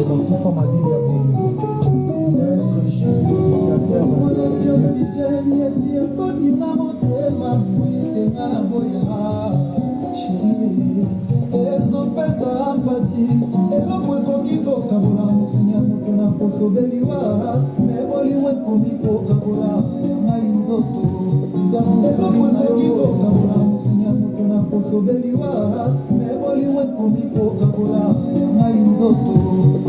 bakufa malili ya bolingo maître Jésus initiateur ezopesa mpasi eloko ekoki kokabola mosuni ya moto na kosobeliwa me bolingo ekomi kokabola ngai nzoto eloko ekoki kokabola mosuni ya moto na kosobeliwa me bolingo ekomi kokabola ngai nzoto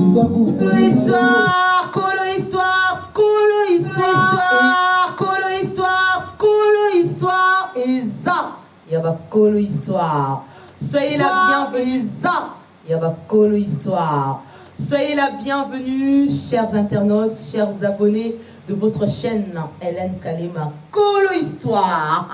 Colo histoire, colo histoire, colo histoire, colo histoire, et ça, il y a ma colo histoire. Soyez la bienvenue, ça, il y a ma colo histoire. Soyez la bienvenue, chers internautes, chers abonnés de votre chaîne Hélène Kalema Colo Histoire.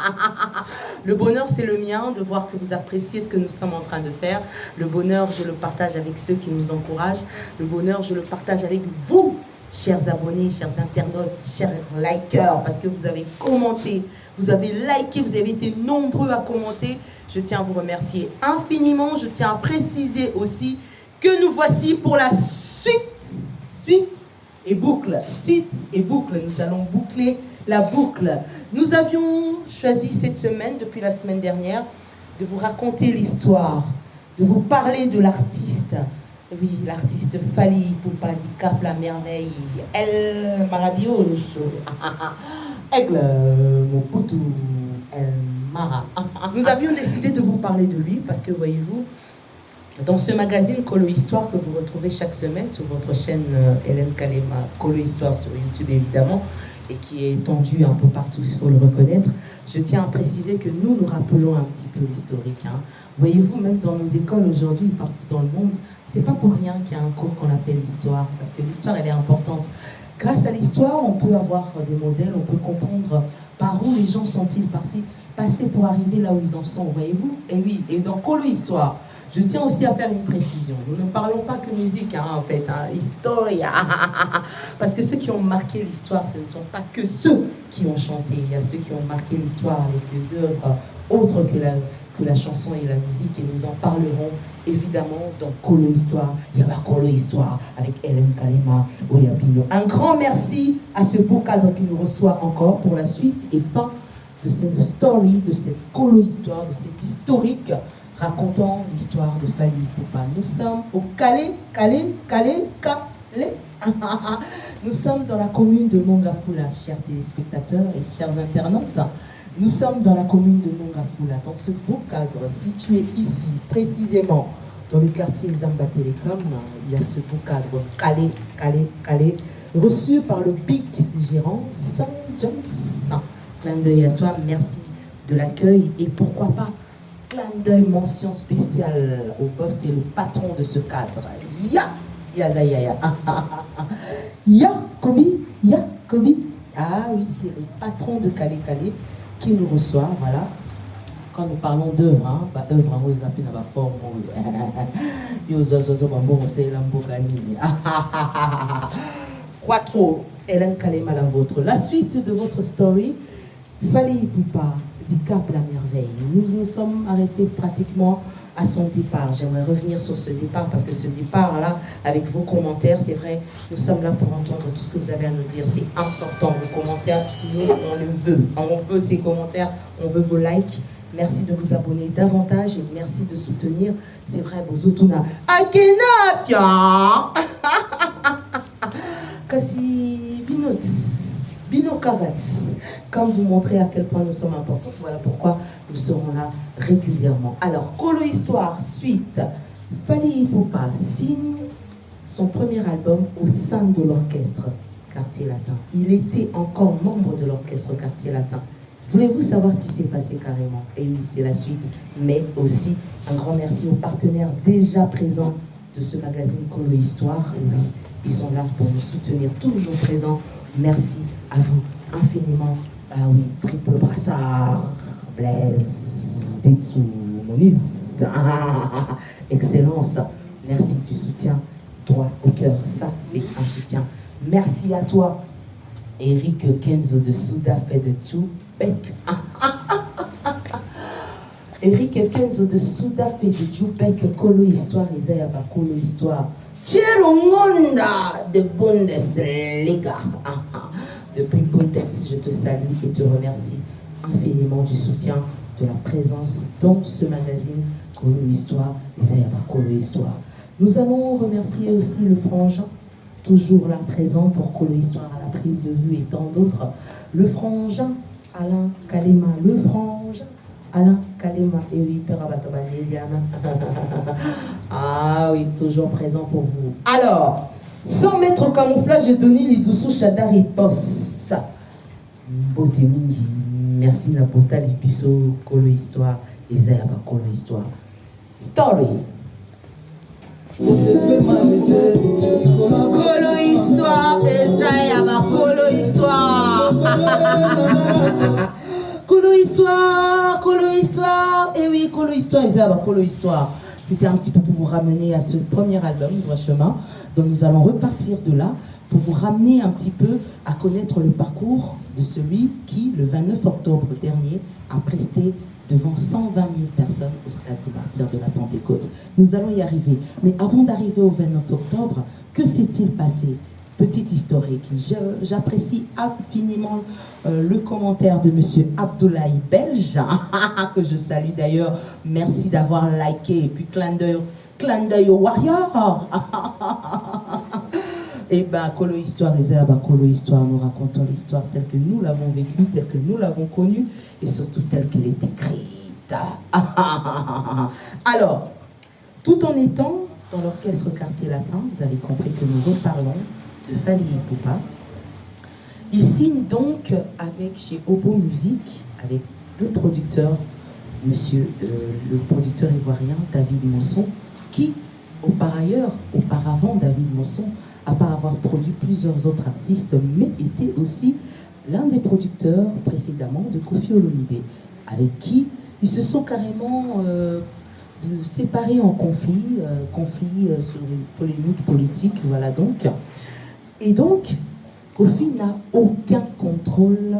Le bonheur, c'est le mien de voir que vous appréciez ce que nous sommes en train de faire. Le bonheur, je le partage avec ceux qui nous encouragent. Le bonheur, je le partage avec vous, chers abonnés, chers internautes, chers likers, parce que vous avez commenté, vous avez liké, vous avez été nombreux à commenter. Je tiens à vous remercier infiniment. Je tiens à préciser aussi que nous voici pour la suite et boucle. Suite et boucle. Nous allons boucler la boucle. Nous avions choisi cette semaine, depuis la semaine dernière, de vous raconter l'histoire, de vous parler de l'artiste. Oui, l'artiste Fally Ipupa du Cap La Merveille. El Maravilloso. Aigle Moputu. El Mara. Nous avions décidé de vous parler de lui parce que, voyez-vous, dans ce magazine Colo Histoire que vous retrouvez chaque semaine sur votre chaîne Hélène Kalema Colo Histoire sur YouTube évidemment, et qui est étendu un peu partout, il faut le reconnaître, je tiens à préciser que nous rappelons un petit peu l'historique. Hein. Voyez-vous, même dans nos écoles aujourd'hui, partout dans le monde, c'est pas pour rien qu'il y a un cours qu'on appelle l'histoire, parce que l'histoire, elle est importante. Grâce à l'histoire, on peut avoir des modèles, on peut comprendre par où les gens sont-ils passés pour arriver là où ils en sont, voyez-vous. Et oui, et dans Colo Histoire, je tiens aussi à faire une précision. Nous ne parlons pas que musique, hein, en fait, hein, historia. Parce que ceux qui ont marqué l'histoire, ce ne sont pas que ceux qui ont chanté. Il y a ceux qui ont marqué l'histoire avec des œuvres autres que la chanson et la musique. Et nous en parlerons évidemment dans Colo Histoire. Il y a la Colo Histoire avec Hélène Kalema Oyabino. Un grand merci à ce beau cadre qui nous reçoit encore pour la suite et fin de cette story, de cette Colo Histoire, de cette historique racontant l'histoire de Fally Ipupa. Nous sommes au Calais. Nous sommes dans la commune de Mongafula, chers téléspectateurs et chers internautes. Nous sommes dans la commune de Mongafula, dans ce beau cadre situé ici, précisément dans le quartier Zamba Telecom. Il y a ce beau cadre Calais, reçu par le big gérant Saint John's. Clin d'œil à toi, merci de l'accueil et pourquoi pas clin d'œil, mention spéciale au boss et le patron de ce cadre. Kobi. Ah oui, c'est le patron de Calais qui nous reçoit, voilà. Quand nous parlons d'œuvre, hein, bah œuvre, on les appelle dans la forme. Quattro, Hélène Kalema la vôtre. La suite de votre story, Fally Ipupa du Cap La Merveille. Nous nous sommes arrêtés pratiquement à son départ. J'aimerais revenir sur ce départ parce que ce départ-là, avec vos commentaires, c'est vrai, nous sommes là pour entendre tout ce que vous avez à nous dire. C'est important, vos commentaires, nous, on le veut. On veut ces commentaires, on veut vos likes. Merci de vous abonner davantage et merci de soutenir. C'est vrai, vos autona. Akenapia Kasi Binokavats, comme vous montrer à quel point nous sommes importants. Voilà pourquoi nous serons là régulièrement. Alors, Colo Histoire, suite. Fally Ipupa signe son premier album au sein de l'orchestre Quartier Latin. Il était encore membre de l'orchestre Quartier Latin. Voulez-vous savoir ce qui s'est passé carrément? Et oui, c'est la suite. Mais aussi, un grand merci aux partenaires déjà présents de ce magazine Colo Histoire. Oui, ils sont là pour nous soutenir, toujours présents. Merci à vous infiniment. Ah oui, Triple Brassard, Blaise, Tetsu, Moniz, Excellence. Merci du soutien, droit au cœur. Ça, c'est un soutien. Merci à toi, Eric Kenzo de Souda fait de Djoubek. Eric Kenzo de Souda fait de Djoubek, Colo Histoire, Isaiah Colo Histoire. Chero de Bundesliga. Depuis Bundes, je te salue et te remercie infiniment du soutien, de la présence dans ce magazine Colo Histoire, et ça y a Colo Histoire. Nous allons remercier aussi le frangin, toujours là présent pour Colo Histoire à la prise de vue et tant d'autres. Le frangin Alain Kalema, le frangin Alain Kalema, et oui, Père Abatabaneliana. Ah oui, toujours présent pour vous. Alors, sans mettre au camouflage, j'ai donné les douceaux Chadari Boss. Beauté mingi, merci la bota lipiso, Colo Histoire, et Zayaba Colo Histoire. Story. Colo Histoire, et Zayaba Colo Histoire. Colo Histoire, Colo Histoire, et oui, Colo Histoire, et Zayaba Colo Histoire. C'était un petit peu pour vous ramener à ce premier album, Droit Chemin, dont nous allons repartir de là, pour vous ramener un petit peu à connaître le parcours de celui qui, le 29 octobre dernier, a presté devant 120 000 personnes au stade de martyrs de la Pentecôte. Nous allons y arriver. Mais avant d'arriver au 29 octobre, que s'est-il passé? Petite historique. J'apprécie infiniment le commentaire de M. Abdoulaye Belge, que je salue d'ailleurs. Merci d'avoir liké. Et puis clin d'œil au Warrior. Et bien, Colo Histoire, Colo Histoire, nous racontons l'histoire telle que nous l'avons vécue, telle que nous l'avons connue, et surtout telle qu'elle est écrite. Alors, tout en étant dans l'orchestre Quartier Latin, vous avez compris que nous reparlons de Fally Ipupa. Il signe donc avec chez Obo Music, avec le producteur, le producteur ivoirien David Mosson, qui, auparavant David Mosson, à part avoir produit plusieurs autres artistes, mais était aussi l'un des producteurs précédemment de Koffi Olomide, avec qui ils se sont carrément séparés en conflit sur une polémique politique, voilà donc. Et donc, Koffi n'a aucun contrôle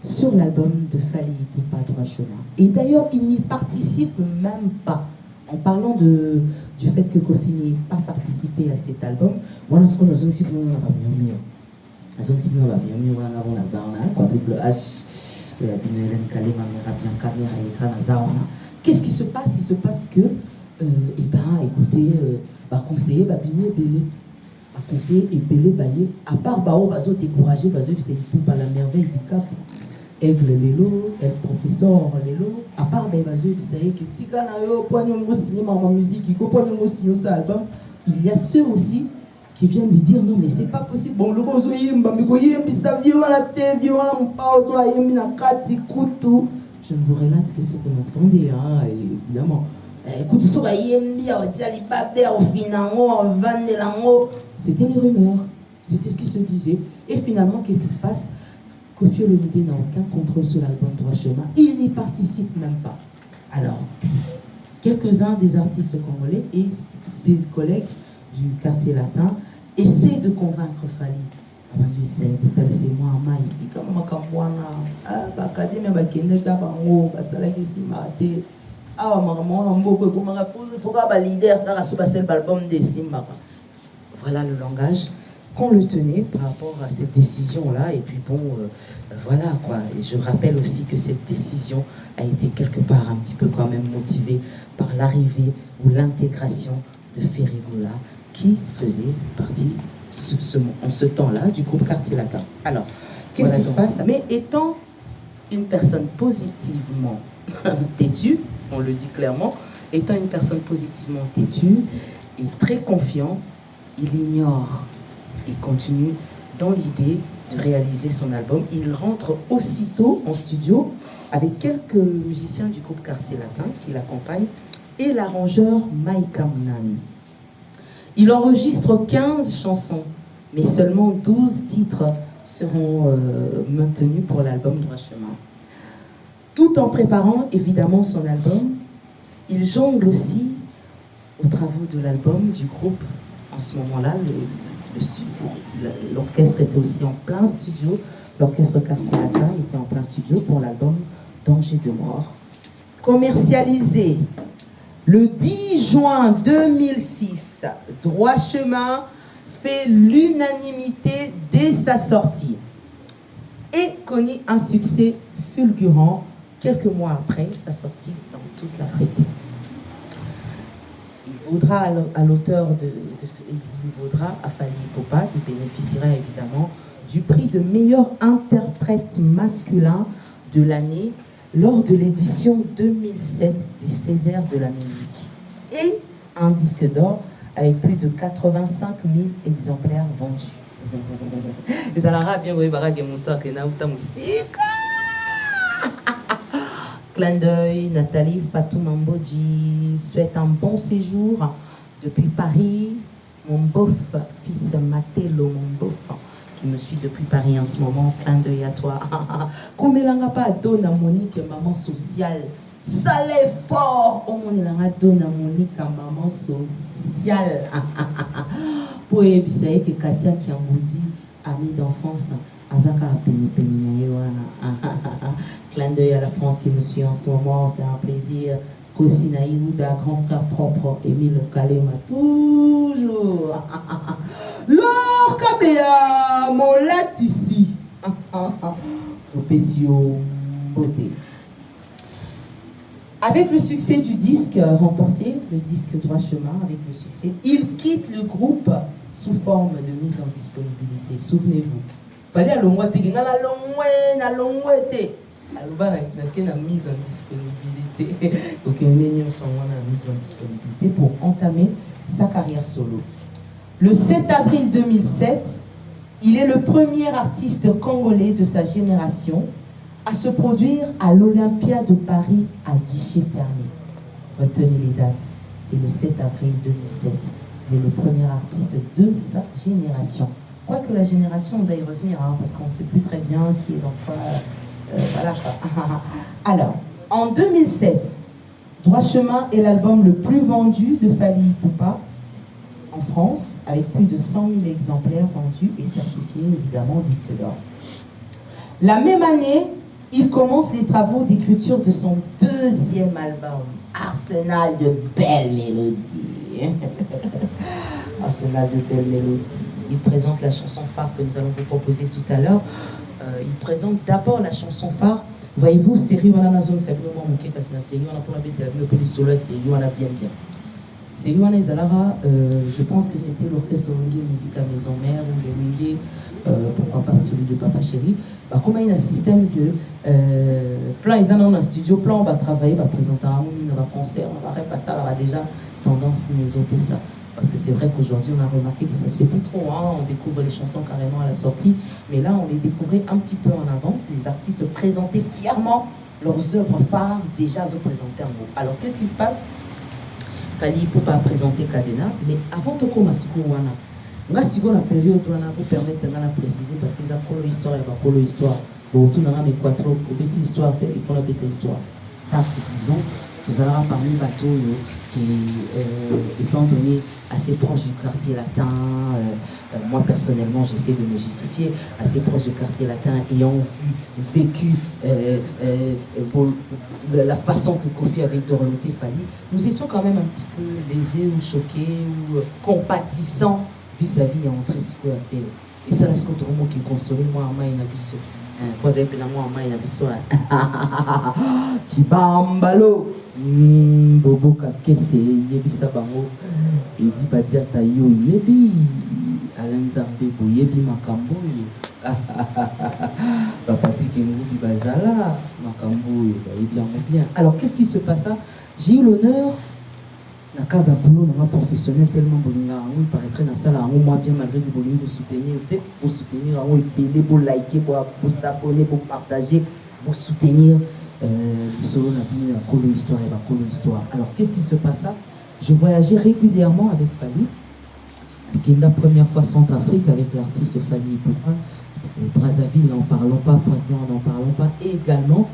sur l'album de Fally Ipupa Droit Chemin. Et d'ailleurs, il n'y participe même pas. En parlant du fait que Koffi n'ait pas participé à cet album, voilà ce qu'on a dit. Qu'est-ce qui se passe? Il se passe que, écoutez, conseiller, conseiller et belé baillé, à part Bao, bazo découragé, bazo c'est tout par la merveille du cap. Aigle Lelo, El Professeur Lelo, à part bazo, vous savez que Tika na yo, poignon signé ma musique, il faut poignon signé ça album. Il y a ceux aussi qui viennent lui dire non mais c'est pas possible. Bon le bozo yimba, mais ko yimbi sa viola te viola mon pause wa yimbi na kati kutu. Je ne vous relate que ce que vous entendez, hein, évidemment. Écoute, c'était les rumeurs, c'était ce qui se disait. Et finalement, qu'est-ce qui se passe? Koffi Olomide n'a aucun contrôle sur l'album Droit Chemin. Il n'y participe même pas. Alors, quelques-uns des artistes congolais et ses collègues du Quartier Latin essaient de convaincre Fally. C'est moi, Maïti, comme voilà le langage qu'on le tenait par rapport à cette décision-là. Et puis bon, voilà quoi. Et je rappelle aussi que cette décision a été quelque part un petit peu quand même motivée par l'arrivée ou l'intégration de Ferregoula qui faisait partie en ce temps-là du groupe Quartier Latin. Alors, qu'est-ce qui se passe? Mais étant une personne positivement têtue, on le dit clairement, étant une personne positivement têtue et très confiant, il ignore et continue dans l'idée de réaliser son album. Il rentre aussitôt en studio avec quelques musiciens du groupe Quartier Latin qui l'accompagnent et l'arrangeur Maïka Mounan. Il enregistre 15 chansons, mais seulement 12 titres seront maintenus pour l'album Droit Chemin. Tout en préparant évidemment son album, il jongle aussi aux travaux de l'album du groupe. En ce moment-là, l'orchestre était aussi en plein studio. L'orchestre Quartier Latin était en plein studio pour l'album Danger de mort. Commercialisé le 10 juin 2006, Droit Chemin fait l'unanimité dès sa sortie et connut un succès fulgurant quelques mois après sa sortie dans toute l'Afrique. Il vaudra à l'auteur il vaudra à Fally Ipupa, qui bénéficiera évidemment du prix de meilleur interprète masculin de l'année lors de l'édition 2007 des Césaires de la musique et un disque d'or avec plus de 85 000 exemplaires vendus. Les alara bien oui barage monto que na uta musique. Clin d'œil, Nathalie Fatou Mamboji souhaite un bon séjour depuis Paris. Mon beau fils Matélo, mon beau qui me suit depuis Paris en ce moment, clin d'œil à toi. Comme elle n'a pas donné à Monique, maman sociale, ça l'est fort. Oh mon elle a donné à Monique, maman sociale. Pour éviter que Katia qui a dit, amie d'enfance, Azaka Peni Peni clin d'œil à la France qui me suit en ce moment, c'est un plaisir. Kosinaï Ouda, grand frère propre, Émile Kalema, toujours. L'or Kabea, mon ici. Profession beauté. Avec le succès du disque remporté, le disque Droit Chemin, avec le succès, il quitte le groupe sous forme de mise en disponibilité. Souvenez-vous. Fallait à l'ongouate, à l'ongouate. Alors, il y a une mise en disponibilité. Aucune union sont en mise en disponibilité pour entamer sa carrière solo. Le 7 avril 2007, il est le premier artiste congolais de sa génération à se produire à l'Olympia de Paris à guichet fermé. Retenez les dates, c'est le 7 avril 2007. Il est le premier artiste de sa génération. Quoique la génération, on doit y revenir, hein, parce qu'on ne sait plus très bien qui est dans quoi. Voilà. Alors, en 2007, Droit Chemin est l'album le plus vendu de Fally Ipupa en France, avec plus de 100 000 exemplaires vendus et certifiés évidemment disque d'or. La même année, il commence les travaux d'écriture de son deuxième album, Arsenal de belles mélodies. Arsenal de belles mélodies. Il présente la chanson phare que nous allons vous proposer tout à l'heure. Il présente d'abord la chanson phare. Voyez-vous, série on a la zone simplement moqué parce que la série on a pour la bête le solo série on a bien. Série on a Zalara, je pense que c'était l'orchestre musique à Maison Mère ou le Wingé, pourquoi pas celui de Papa Chéri. Bah, comme il y a un système de plan ils ont un studio, plan on va travailler, on va présenter on va concert, on va répéter, on va déjà tendance nous opérer ça. Parce que c'est vrai qu'aujourd'hui, on a remarqué que ça se fait plus trop. Hein. On découvre les chansons carrément à la sortie. Mais là, on les découvrait un petit peu en avance. Les artistes présentaient fièrement leurs œuvres phares déjà se présenter en groupe. Alors, qu'est-ce qui se passe? Fally Ipupa a présenté Kadena. Mais avant de commencer, on a la période où on a pour permettre de préciser parce qu'ils ont colo histoire et pas colo histoire. Bon, tout le monde a mis quatre petites histoires, il faut la bête histoire. Disons, tout à l'heure parmi les bateaux qui, étant donné assez proche du quartier latin, moi personnellement j'essaie de me justifier, assez proche du quartier latin, ayant vécu la façon que Kofi avait dorloté Fally, nous étions quand même un petit peu lésés ou choqués ou compatissants vis-à-vis entre ce qu'on a fait. Et ça reste contre moi qui consolait moi en main inabisso. Quoi ça fait moi en main inabisso. Chibambalo. Bobo kakese yebisa bango edi badia tayo yebi alanzambe bo yebi makambo bapati kengubi bazala makambo yebi yango bien. Alors qu'est-ce qui se passa? J'ai eu l'honneur na cadre boulot na professionnel tellement bolinga il paraîtrait na sala en moi bien malgré que bolingo de soutenir pour soutenir en épelé pour liker pour s'abonner pour partager pour soutenir solo na bien la colo histoire et la colo histoire. Alors qu'est-ce qui se passa? Je voyageais régulièrement avec Fally. Qui la première fois Centrafrique avec l'artiste Fally Ipupa, Brazzaville n'en parlons pas, Pointe-Noire n'en parlons pas, et également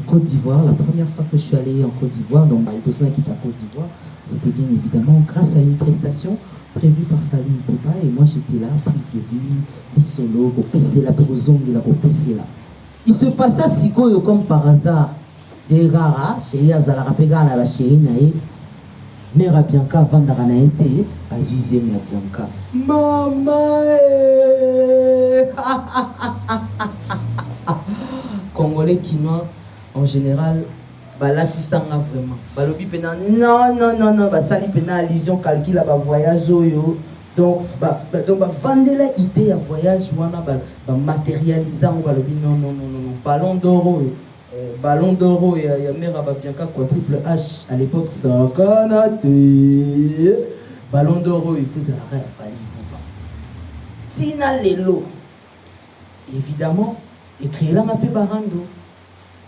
Côte d'Ivoire. La première fois que je suis allé en Côte d'Ivoire, donc il y a qui est à Côte d'Ivoire, c'était bien évidemment grâce à une prestation prévue par Fally Ipupa, et moi j'étais là, prise de vue, solo, pour passer la prison de la pour passer là. Il se passa si comme par hasard, des rares, chérie Azala Rapega, la chérie Naïe, Mère à Bianca, Vandarana été, à Zizem à Bianca. Maman Congolais quinois, en général, balatisanga vraiment. Balobi pena, non, non, non, non, sali pena allusion, calcul à voyage oyo. Donc, vendre la idée à voyage, wana, matérialisant, balobi, non, non, non, non, non, ballon d'or, ballon d'or, il y a mère à Bianca, quadruple H, à l'époque, Sakanaté. Ballon d'or, il faut se la faire. Tina Lelo, évidemment, et créer la mappe barando.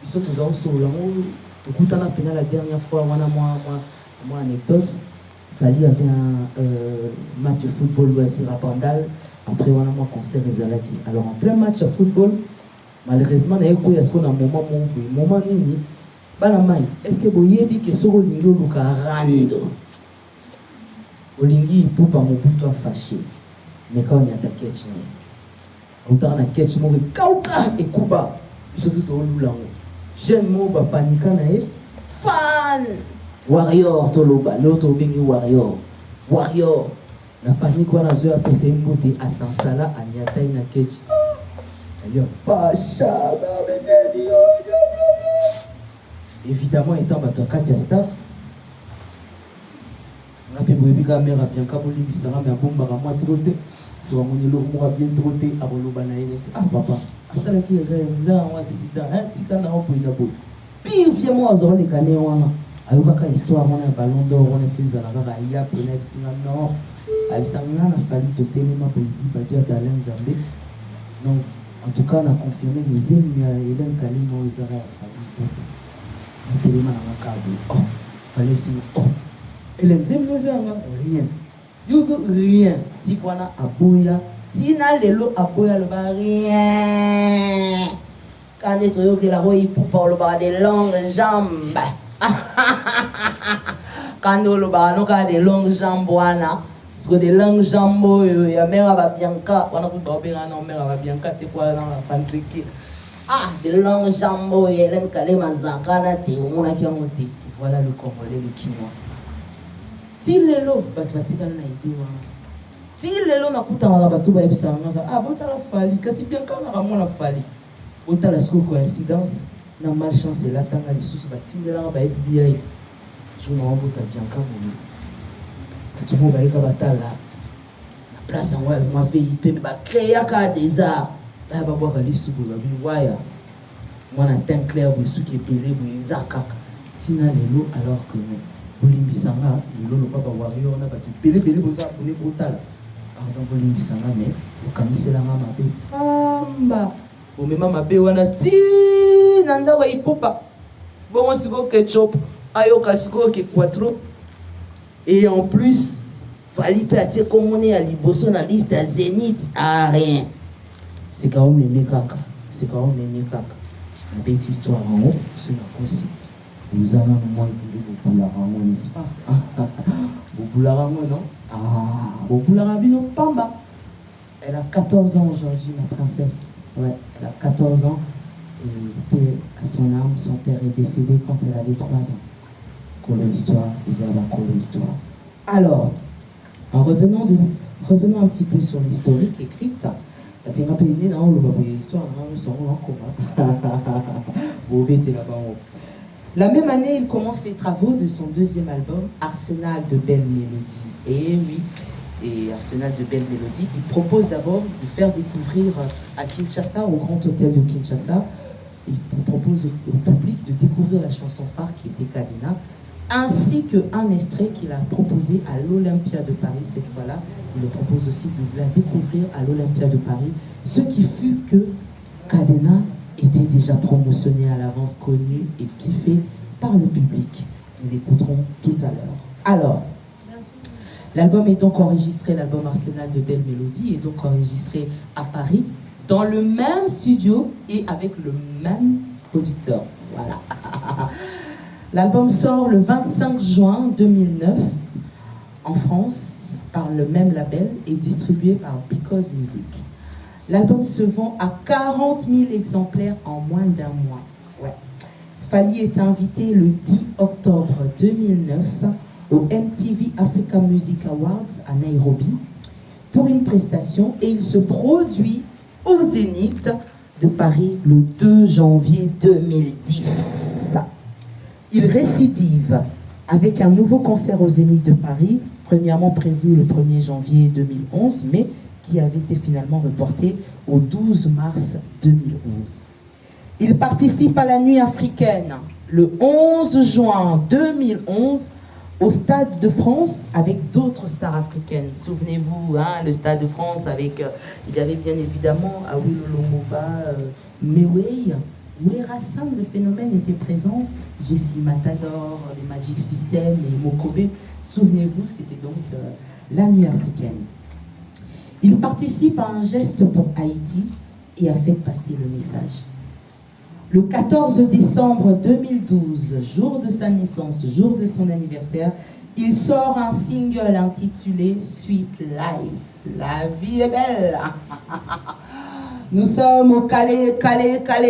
Ils sont tous en solo. Tout à la dernière fois, moi anecdote, Fali avait un match de football à Rapandal. Après, on a un concert des Alaki. Alors, en plein match de football, malheureusement, il y a un moment nini. Est-ce que vous avez dit que ce Olingi ou Lukarando Olingi, il peut pas mon bout fâché. Mais quand on y a ta catch, on a un catch, on a et Kuba. Surtout au Loulango. Jeune mot, panika nae. Fan! Warrior, Toloba, l'autre bengi Warrior. Warrior. La panique, on a joué à PC Mbote à Sansala, à Nyata, na catch. Elle est facha, évidemment, étant battu Katia Staff. On a fait bouillir caméra bien kaboli bisara mais bomba à moi troté sur mon îlot moi bien troté à Bolobanaï. Ah papa, à ça là qui est un accident, hein, tika na opo ina bo. Pire viens moi aux les canets wana. Ayuka ka histoire on a ballon d'or on a fait ça là bas il y a Penex non. Avec ça on a fallu te tellement petit partir talent Zambé. Non, en tout cas on a confirmé les ennemis Hélène Kalimo Izara fallu. Tellement na câble. Oh, fallait aussi oh. Et les rien. Yugo rien. Tikwana aboya. Tina lelo aboya le ba rien. Quand est toyo que la roi pour par le bas des longues jambes. Quand le bas no ka des longues jambes wana. Parce que des longues jambes ya mère va Bianca. Wana ku ba bien na mère va Bianca te quoi dans la pantrique. Ah, des longues jambes Hélène Kalema Zakana te mona ki monté. Voilà le Congolais le Quinois. Si lelo batwatika na idée wana si lelo nakutana na bato bayebisanga ah botala fali kasi bien kana ramona fali botala siko coïncidence na malchance la tanga lisusu batindela ba FBI journal bota bien kaboni tout monde baika batala na place en moi VIP ba créer ka des arts ba ba boka lisusu ba biwaya mwana teint clair bu suki pelé bu izakaka tina lelo alors que Bolimbisanga, le papa warrior n'a pas de pélé boza pour les brutales. Pardon, Bolimbisanga, mais au camis la maman bé. Amba, au même maman bé, on a ti nanda wa ipopa. Bon, on se go ketchup, ayo kasiko ke quattro. Et en plus, fallait faire comme on est à Liboso na liste à Zénith, à rien. C'est quand même mes caca. C'est quand même mes caca. La petite histoire en haut, c'est la aussi. Nous allons moins de Boularamo, n'est-ce pas? Boularamo, non? Ah, Boularabino Pamba. Elle a 14 ans aujourd'hui, ma princesse. Ouais, elle a 14 ans. Et paix à son âme, son père est décédé quand elle avait 3 ans. Colo histoire, Isabella Colo histoire. Alors, en revenant un petit peu sur l'historique écrite, parce que ma pays dans le histoire, nous serons en commun. Vous mettez là-bas en haut. La même année, il commence les travaux de son deuxième album, Arsenal de belles mélodies. Et oui, et Arsenal de belles mélodies, il propose d'abord de faire découvrir à Kinshasa, au Grand Hôtel de Kinshasa, il propose au public de découvrir la chanson phare qui était Kadena, ainsi qu'un extrait qu'il a proposé à l'Olympia de Paris cette fois-là. Il le propose aussi de la découvrir à l'Olympia de Paris, ce qui fut que Kadena était déjà promotionné à l'avance, connu et kiffé par le public. Nous l'écouterons tout à l'heure. Alors, l'album est donc enregistré, l'album Arsenal de belles mélodies est donc enregistré à Paris, dans le même studio et avec le même producteur. Voilà. L'album sort le 25 juin 2009 en France par le même label et distribué par Because Music. L'album se vend à 40 000 exemplaires en moins d'un mois. Ouais. Fally est invité le 10 octobre 2009 au MTV Africa Music Awards à Nairobi pour une prestation et il se produit au Zénith de Paris le 2 janvier 2010. Il récidive avec un nouveau concert au Zénith de Paris, premièrement prévu le 1er janvier 2011, mais qui avait été finalement reporté au 12 mars 2011. Il participe à la Nuit africaine le 11 juin 2011 au Stade de France avec d'autres stars africaines. Souvenez-vous, hein, le Stade de France avec, il y avait bien évidemment Awilo Longova, Mewey, Rassan, le phénomène était présent, Jessie Matador, les Magic System et Mokobe. Souvenez-vous, c'était donc la Nuit africaine. Il participe à un geste pour Haïti et a fait passer le message. Le 14 décembre 2012, jour de sa naissance, jour de son anniversaire, il sort un single intitulé Sweet Life. La vie est belle. Nous sommes au Calais,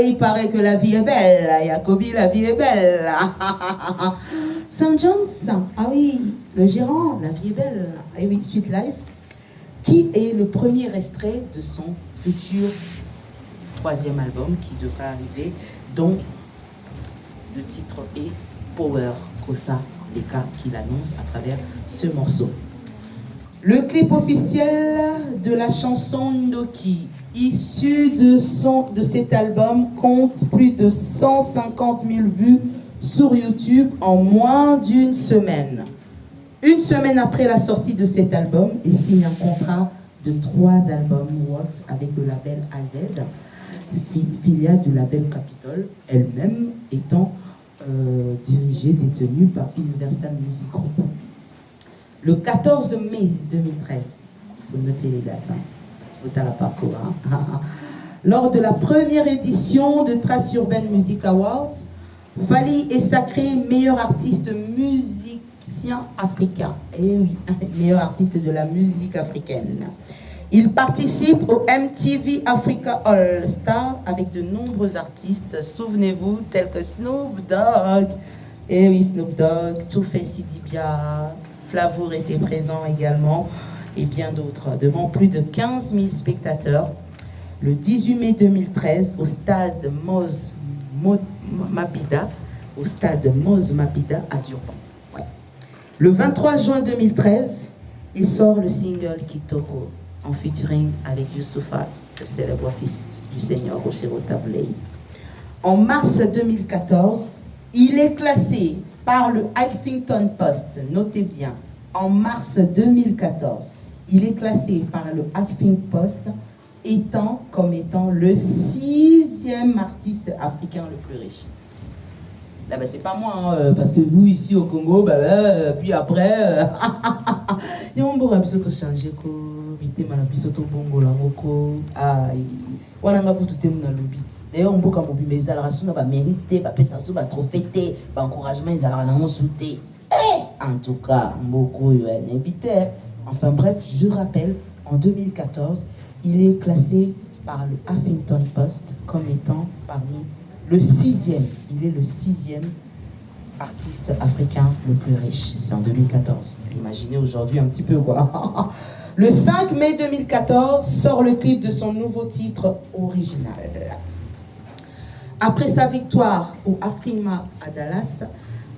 il paraît que la vie est belle. Yacobi, la vie est belle. St. John's, ah oui, le gérant, la vie est belle. Ah oui, Sweet Life, qui est le premier extrait de son futur 3e album qui devrait arriver, dont le titre est Power Kosa Leka, qu'il annonce à travers ce morceau. Le clip officiel de la chanson Ndoki, issu de cet album, compte plus de 150 000 vues sur YouTube en moins d'une semaine. Une semaine après la sortie de cet album, il signe un contrat de 3 albums Works avec le label AZ, filiale du label Capitol, elle-même étant dirigée, détenue par Universal Music Group. Le 14 mai 2013, il faut noter les dates, faut à la parcours, lors de la première édition de Trace Urbaine Music Awards, Fally est sacré meilleur artiste musicien africain. Et oui, meilleur artiste de la musique africaine. Il participe au MTV Africa All Star avec de nombreux artistes, souvenez-vous, tels que Snoop Dogg, et oui, Snoop Dogg, Two-Face Idibia, Flavour était présent également, et bien d'autres, devant plus de 15 000 spectateurs, le 18 mai 2013, au stade Moz Mabida, à Durban. Ouais. Le 23 juin 2013, il sort le single Kitoko, en featuring avec Youssoufa, le célèbre fils du Seigneur Rochero Tabley. En mars 2014, il est classé par le Huffington Post, notez bien, en mars 2014, il est classé par le Huffington Post comme étant le 6e artiste africain le plus riche. Là, ben, c'est pas moi, hein, parce que vous, ici au Congo, puis après, il y a un bon épisode changé. D'ailleurs, on peut mais ils ont mérité, ils ont trophée, encouragement, ils ont soutenu. En tout cas, beaucoup enfin bref, je rappelle, en 2014, il est classé par le Huffington Post comme étant parmi le 6e. Il est le 6e artiste africain le plus riche. C'est en 2014. Imaginez aujourd'hui un petit peu quoi. Le 5 mai 2014 sort le clip de son nouveau titre original. Après sa victoire au Afrima à Dallas,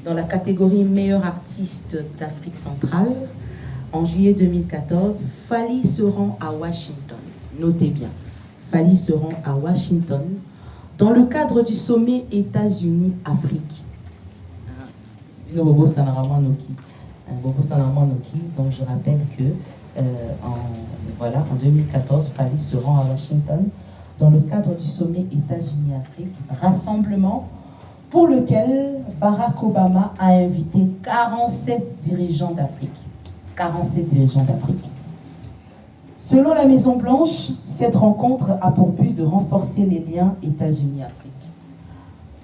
dans la catégorie meilleur artiste d'Afrique centrale, en juillet 2014, Fally se rend à Washington. Notez bien, Fally se rend à Washington dans le cadre du sommet États-Unis-Afrique. Donc je rappelle que en 2014, Fally se rend à Washington dans le cadre du sommet États-Unis-Afrique, rassemblement pour lequel Barack Obama a invité 47 dirigeants d'Afrique. 47 dirigeants d'Afrique. Selon la Maison-Blanche, cette rencontre a pour but de renforcer les liens États-Unis-Afrique.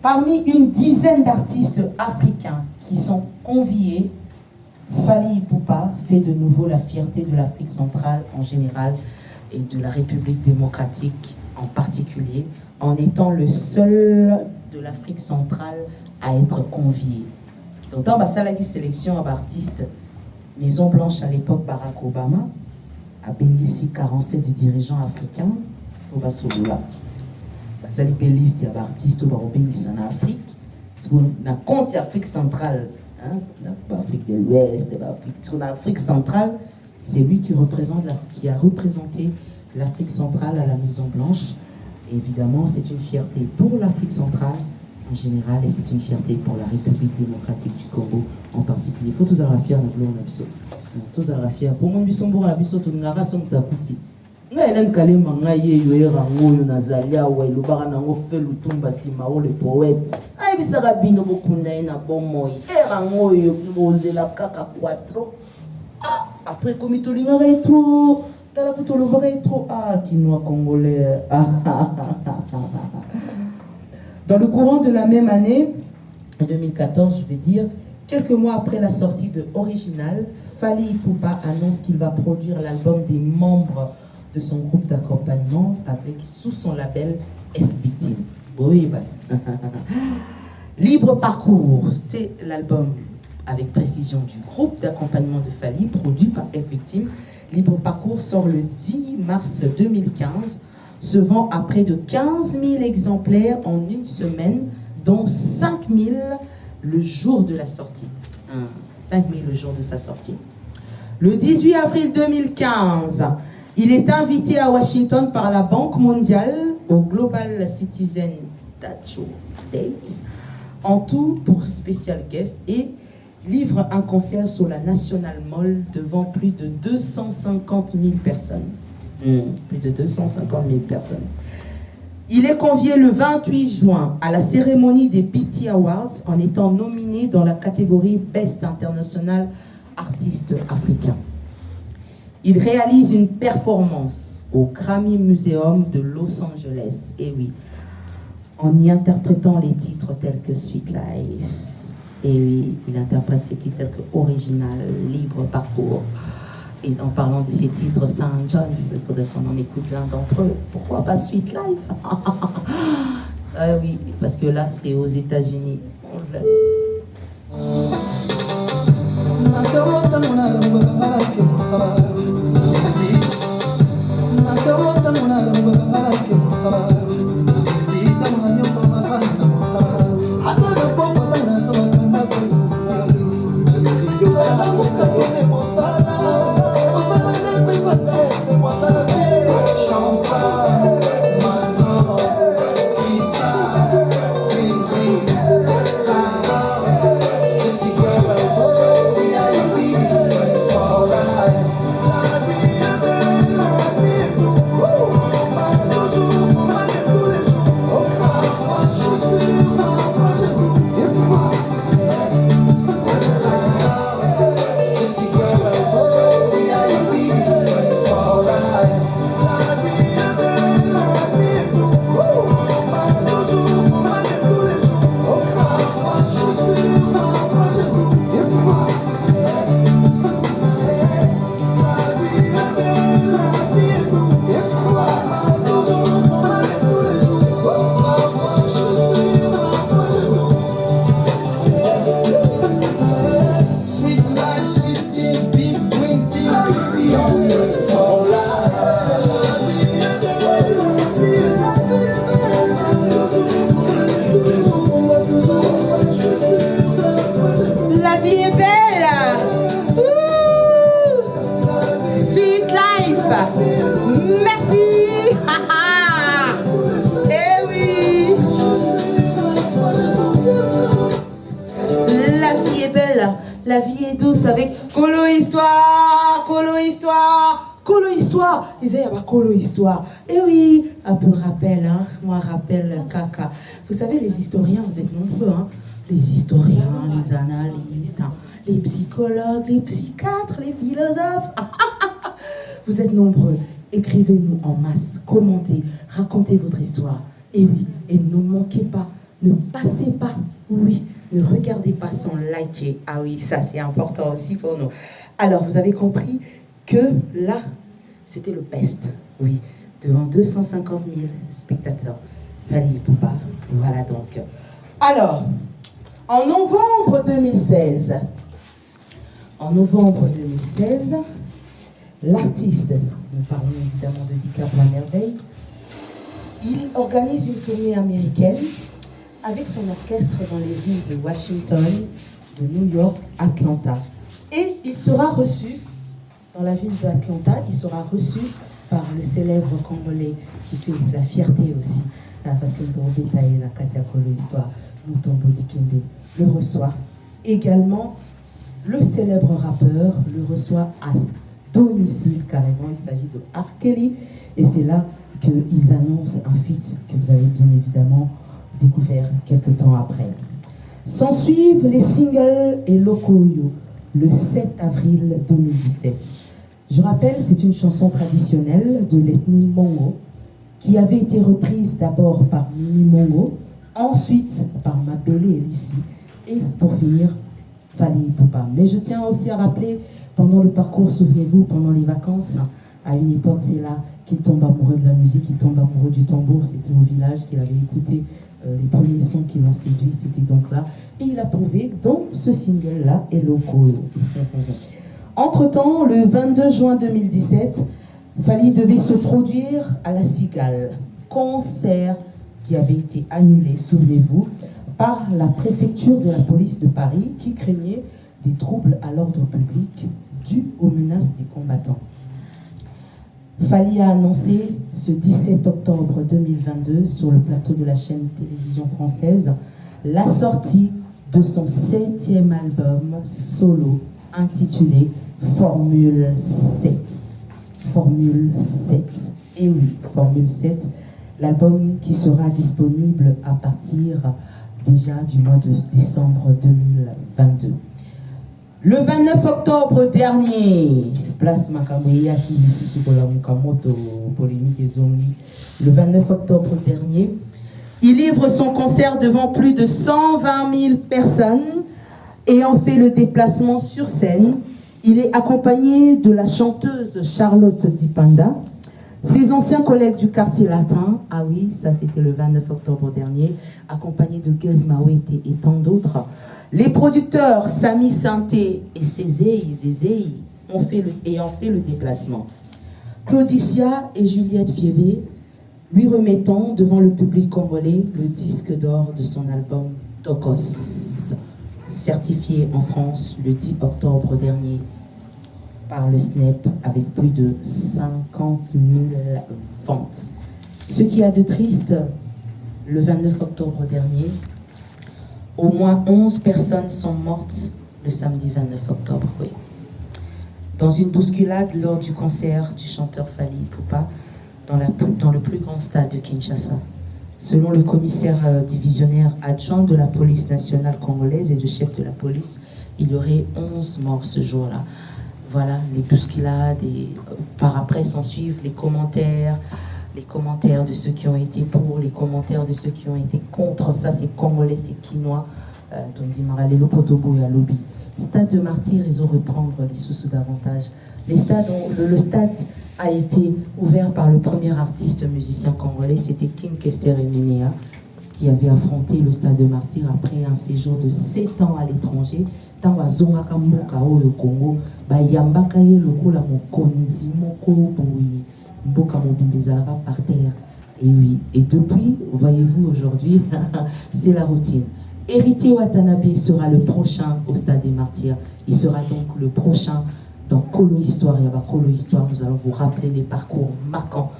Parmi une dizaine d'artistes africains qui sont conviés, Fally Ipupa fait de nouveau la fierté de l'Afrique centrale en général et de la République démocratique en particulier, en étant le seul de l'Afrique centrale à être convié. Donc, dans la sélection d'artistes, Maison Blanche à l'époque, Barack Obama, a bénéficié 47 dirigeants africains au Bassoula. Ça les liste d'artistes au bénéficié en Afrique. Parce qu'on a compte Afrique centrale, hein, l'Afrique de l'Ouest, l'Afrique centrale, c'est lui qui a représenté l'Afrique centrale à la Maison Blanche. Et évidemment, c'est une fierté pour l'Afrique centrale en général et c'est une fierté pour la République démocratique du Congo en particulier. Il faut tous avoir fier de l'eau, tous avoir fier. Pour moi, Bissombo, la Bissot, on a raison de Koufi. Ngaelen Kalema Ngaye Yoera Ngoyo Nazalia Wailubara Nango Felu Tumba Simao le poète. Aïe Bissara Bino Bokundaï na Bomoi. Era Ngoyo Mose la Kaka Quattro. Après, comme il te l'image trop, t'as la couteau le trop. Quinoa congolais. Dans le courant de la même année, 2014, je vais dire, quelques mois après la sortie de Original, Fally Ipupa annonce qu'il va produire l'album des membres de son groupe d'accompagnement avec sous son label F Victime. Oui, Libre Parcours, c'est l'album avec précision du groupe d'accompagnement de Fally, produit par F Victime. Libre Parcours sort le 10 mars 2015, se vend à près de 15 000 exemplaires en une semaine, dont 5 000 le jour de la sortie. 5 000 le jour de sa sortie. Le 18 avril 2015, il est invité à Washington par la Banque mondiale au Global Citizen Show Day, en tout pour spécial guest, et livre un concert sur la National Mall devant plus de 250 000 personnes. Plus de 250 000 personnes. Il est convié le 28 juin à la cérémonie des BET Awards en étant nominé dans la catégorie Best International Artiste Africain. Il réalise une performance au Grammy Museum de Los Angeles, et oui, en y interprétant les titres tels que Sweet Life. Et oui, il interprète ces titres tels que Original, Libre Parcours. Et en parlant de ces titres, St. John's, il faudrait qu'on en écoute l'un d'entre eux. Pourquoi pas Sweet Life? Oui, parce que là, c'est aux États-Unis. La vie est douce avec Colo Histoire, Colo Histoire, Colo Histoire. Ils disaient, Colo Histoire. Et oui, un peu rappel, hein. Moi, rappel, caca. Vous savez, les historiens, vous êtes nombreux, hein. Les historiens, les analystes, hein. Les psychologues, les psychiatres, les philosophes. Vous êtes nombreux. Écrivez-nous en masse, commentez, racontez votre histoire. Et oui, et ne manquez pas, ne passez pas, oui. Ne regardez pas sans liker. Ah oui, ça c'est important aussi pour nous. Alors, vous avez compris que là, c'était le best. Oui, devant 250 000 spectateurs. Fally Ipupa. Voilà donc. Alors, En novembre 2016, l'artiste, nous parlons évidemment de DiCap La Merveille, il organise une tournée américaine avec son orchestre dans les villes de Washington, de New York, Atlanta. Et il sera reçu, dans la ville d'Atlanta, il sera reçu par le célèbre Congolais qui fait la fierté aussi, parce que la Katia Kolo Histoire, Mutombo Dikembe, le reçoit. Également, le célèbre rappeur le reçoit à domicile carrément. Il s'agit de R. Kelly et c'est là qu'ils annoncent un feat que vous avez bien évidemment découvert quelques temps après. S'en suivent les singles et Lokoyo le 7 avril 2017. Je rappelle, c'est une chanson traditionnelle de l'ethnie Mongo qui avait été reprise d'abord par Mimi Mongo, ensuite par Mabele et Lissi et pour finir Fally Ipupa. Mais je tiens aussi à rappeler, pendant le parcours, souvenez-vous, pendant les vacances, à une époque, c'est là qu'il tombe amoureux de la musique, il tombe amoureux du tambour. C'était au village qu'il avait écouté les premiers sons qui l'ont séduit, c'était donc là. Et il a prouvé, donc, ce single-là est loco. Entre-temps, le 22 juin 2017, Fally devait se produire à la Cigale. Concert qui avait été annulé, souvenez-vous, par la préfecture de la police de Paris qui craignait des troubles à l'ordre public dus aux menaces des combattants. Fally a annoncé ce 17 octobre 2022 sur le plateau de la chaîne télévision française la sortie de son 7e album solo intitulé Formule 7. Formule 7. Et oui, Formule 7, l'album qui sera disponible à partir déjà du mois de décembre 2022. Le 29 octobre dernier, place Makamoya qui polémique et zombie. Le 29 octobre dernier, il livre son concert devant plus de 120 000 personnes ayant fait le déplacement sur scène. Il est accompagné de la chanteuse Charlotte Dipanda, ses anciens collègues du quartier latin, ah oui, ça c'était le 29 octobre dernier, accompagné de Gez Mawete et tant d'autres. Les producteurs Sami Santé et Zézéi ayant fait le déplacement. Claudicia et Juliette Fievé lui remettant devant le public congolais le disque d'or de son album Tokos, certifié en France le 10 octobre dernier par le SNEP avec plus de 50 000 ventes. Ce qui a de triste, le 29 octobre dernier, au moins 11 personnes sont mortes le samedi 29 octobre, oui. Dans une bousculade lors du concert du chanteur Fally Ipupa dans le plus grand stade de Kinshasa. Selon le commissaire divisionnaire adjoint de la police nationale congolaise et le chef de la police, il y aurait 11 morts ce jour-là. Voilà, les bousculades et par après s'en suivent les commentaires de ceux qui ont été pour, les commentaires de ceux qui ont été contre. Ça, c'est congolais, c'est quinois. Le Potobo et à Lobby. Stade de Martyrs, ils ont reprendre les sous davantage. Le stade a été ouvert par le premier artiste musicien congolais, c'était King Kester Emenea, qui avait affronté le stade de Martyrs après un séjour de 7 ans à l'étranger. Tant à Zongaka Mboka au Congo, Yambaka ye lokola mokonzi moko boui, Mboka mobimezalaka par terre. Et oui, et depuis, voyez-vous aujourd'hui, c'est la routine. Héritier Watanabe sera le prochain au Stade des Martyrs. Il sera donc le prochain dans Kolo Histoire. Il y a Kolo Histoire, nous allons vous rappeler les parcours marquants,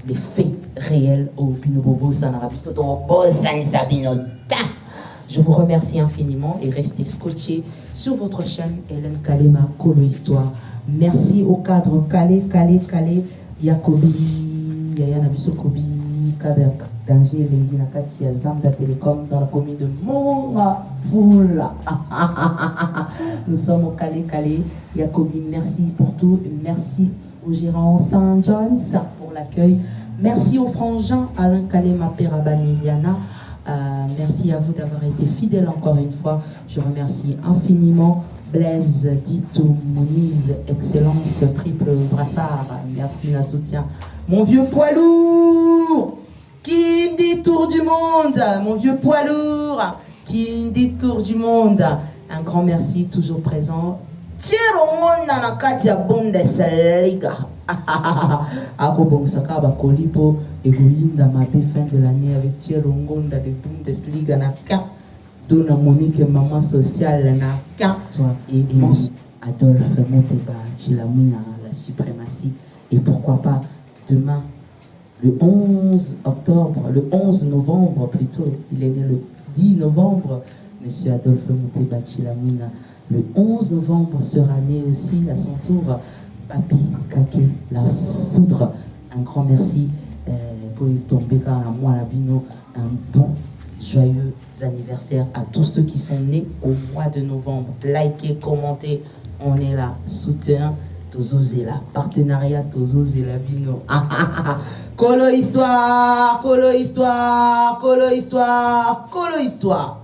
les faits réels au Binobobo Sanarabisoto Sabinota. Je vous remercie infiniment et restez scotchés sur votre chaîne Hélène Kalema Kolo Histoire. Merci au cadre Kale, Yakobi, Yaya Nabiso Kobi, Kader Danger, Lengi Nakati, Zambia Télécom dans la commune de Monga Fula. Nous sommes au Kale, Yakobi, merci pour tout. Merci au gérant Saint John's pour l'accueil. Merci au frangin Alain Kalema Perabani-Liana. Merci à vous d'avoir été fidèles encore une fois. Je remercie infiniment Blaise, Dito, Moniz, Excellence, Triple Brassard. Merci, na soutien. Mon vieux poids lourd qui dit tour du monde. Mon vieux poids lourd qui dit tour du monde. Un grand merci, toujours présent. Tchirongonda na kati ya Bundesliga. Ako bongsaka bakoli po egoyinda mabe fin de l'année avec Tchirongonda de Bundesliga na ka. Dona Monique maman sociale na ka. Toi et Adolphe Moteba Chilamina la suprématie. Et pourquoi pas demain le 11 octobre, le 11 novembre plutôt, il est né le 10 novembre, Monsieur Adolphe Moteba Chilamina. Le 11 novembre sera né aussi à son tour Papi Kake la foudre. Un grand merci pour tomber à moi la bino. Un bon joyeux anniversaire à tous ceux qui sont nés au mois de novembre. Likez, commentez, on est là. Soutien, Tozozé là. Partenariat, Tozozé la bino. Colo histoire, colo histoire, colo histoire, colo histoire.